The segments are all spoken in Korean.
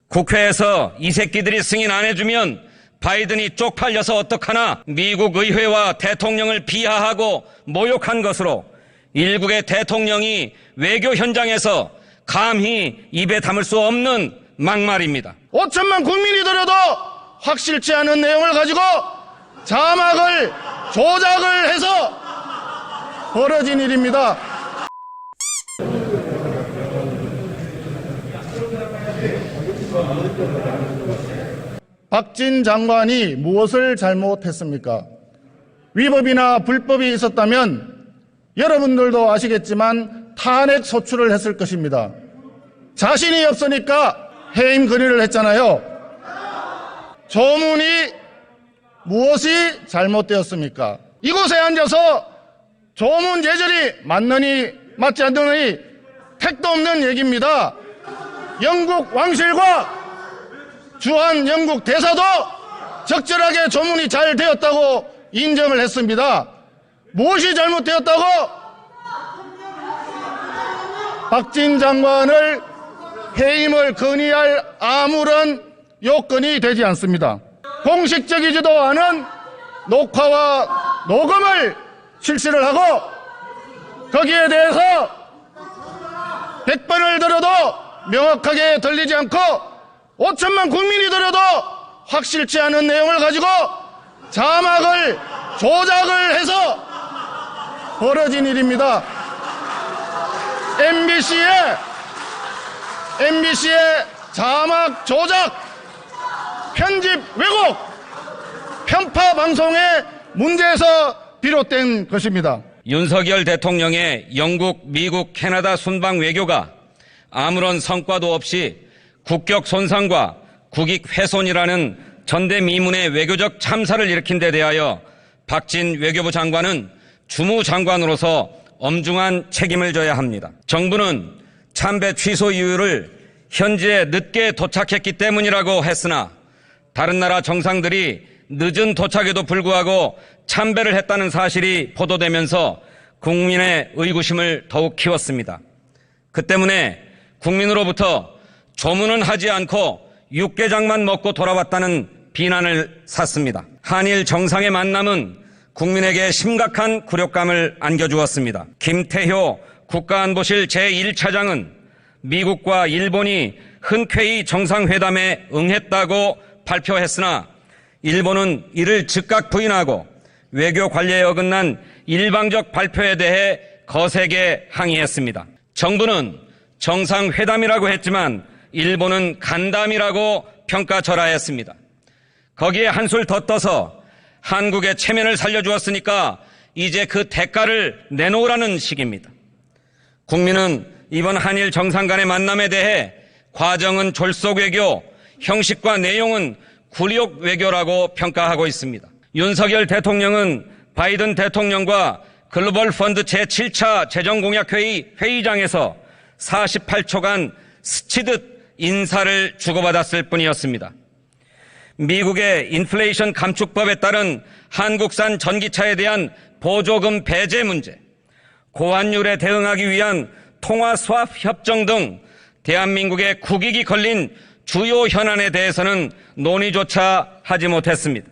국회에서 이 새끼들이 승인 안 해주면 바이든이 쪽팔려서 어떡하나. 미국 의회와 대통령을 비하하고 모욕한 것으로 일국의 대통령이 외교 현장에서 감히 입에 담을 수 없는 막말입니다. 5천만 국민이 들여도 확실치 않은 내용을 가지고 자막을 조작을 해서 벌어진 일입니다. 박진 장관이 무엇을 잘못했습니까? 위법이나 불법이 있었다면 여러분들도 아시겠지만 탄핵 소추를 했을 것입니다. 자신이 없으니까 해임 건의를 했잖아요. 조문이 무엇이 잘못되었습니까? 이곳에 앉아서 조문 제절이 맞느니 맞지 않느니 택도 없는 얘기입니다. 영국 왕실과 주한 영국 대사도 적절하게 조문이 잘 되었다고 인정을 했습니다. 무엇이 잘못되었다고? 박진 장관을 해임을 건의할 아무런 요건이 되지 않습니다. 공식적이지도 않은 녹화와 녹음을 실시를 하고 거기에 대해서 100번을 들어도 명확하게 들리지 않고 5천만 국민이 들어도 확실치 않은 내용을 가지고 자막을 조작을 해서 벌어진 일입니다. MBC의 자막 조작, 편집 왜곡, 편파 방송의 문제에서 비롯된 것입니다. 윤석열 대통령의 영국, 미국, 캐나다 순방 외교가 아무런 성과도 없이 국격 손상과 국익 훼손이라는 전대미문의 외교적 참사를 일으킨 데 대하여 박진 외교부 장관은 주무장관으로서 엄중한 책임을 져야 합니다. 정부는 참배 취소 이유를 현지에 늦게 도착했기 때문이라고 했으나 다른 나라 정상들이 늦은 도착에도 불구하고 참배를 했다는 사실이 보도되면서 국민의 의구심을 더욱 키웠습니다. 그 때문에 국민으로부터 조문은 하지 않고 육개장만 먹고 돌아왔다는 비난을 샀습니다. 한일 정상의 만남은 국민에게 심각한 굴욕감을 안겨주었습니다. 김태효 국가안보실 제1차장은 미국과 일본이 흔쾌히 정상회담에 응했다고 발표했으나 일본은 이를 즉각 부인하고 외교 관례에 어긋난 일방적 발표에 대해 거세게 항의했습니다. 정부는 정상회담이라고 했지만 일본은 간담이라고 평가절하했습니다. 거기에 한술 더 떠서 한국의 체면을 살려주었으니까 이제 그 대가를 내놓으라는 식입니다. 국민은 이번 한일 정상 간의 만남에 대해 과정은 졸속 외교, 형식과 내용은 굴욕 외교라고 평가하고 있습니다. 윤석열 대통령은 바이든 대통령과 글로벌 펀드 제7차 재정공약회의 회의장에서 48초간 스치듯 인사를 주고받았을 뿐이었습니다. 미국의 인플레이션 감축법에 따른 한국산 전기차에 대한 보조금 배제 문제, 고환율에 대응하기 위한 통화 스왑 협정 등 대한민국의 국익이 걸린 주요 현안에 대해서는 논의조차 하지 못했습니다.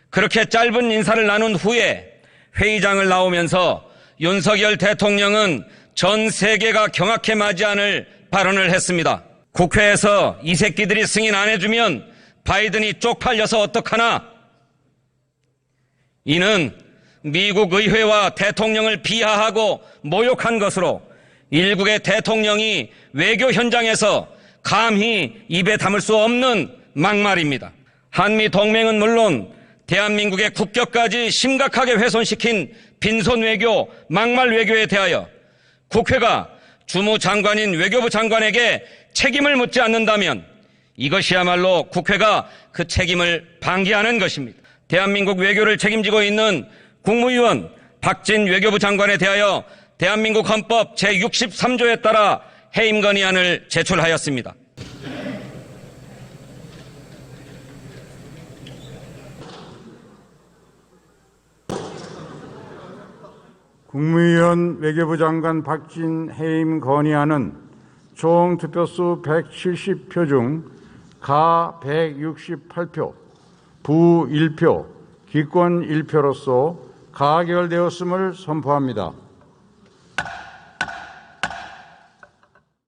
그렇게 짧은 인사를 나눈 후에 회의장을 나오면서 윤석열 대통령은 전 세계가 경악해 마지 않을 발언을 했습니다. 국회에서 이 새끼들이 승인 안 해주면 바이든이 쪽팔려서 어떡하나. 이는 미국 의회와 대통령을 비하하고 모욕한 것으로 일국의 대통령이 외교 현장에서 감히 입에 담을 수 없는 막말입니다. 한미 동맹은 물론 대한민국의 국격까지 심각하게 훼손시킨 빈손 외교, 막말 외교에 대하여 국회가 주무장관인 외교부 장관에게 책임을 묻지 않는다면 이것이야말로 국회가 그 책임을 방기하는 것입니다. 대한민국 외교를 책임지고 있는 국무위원 박진 외교부 장관에 대하여 대한민국 헌법 제63조에 따라 해임 건의안을 제출하였습니다. 국무위원 외교부 장관 박진 해임 건의안은 총 득표수 170표 중 가 168표, 부 1표, 기권 1표로서 가결되었음을 선포합니다.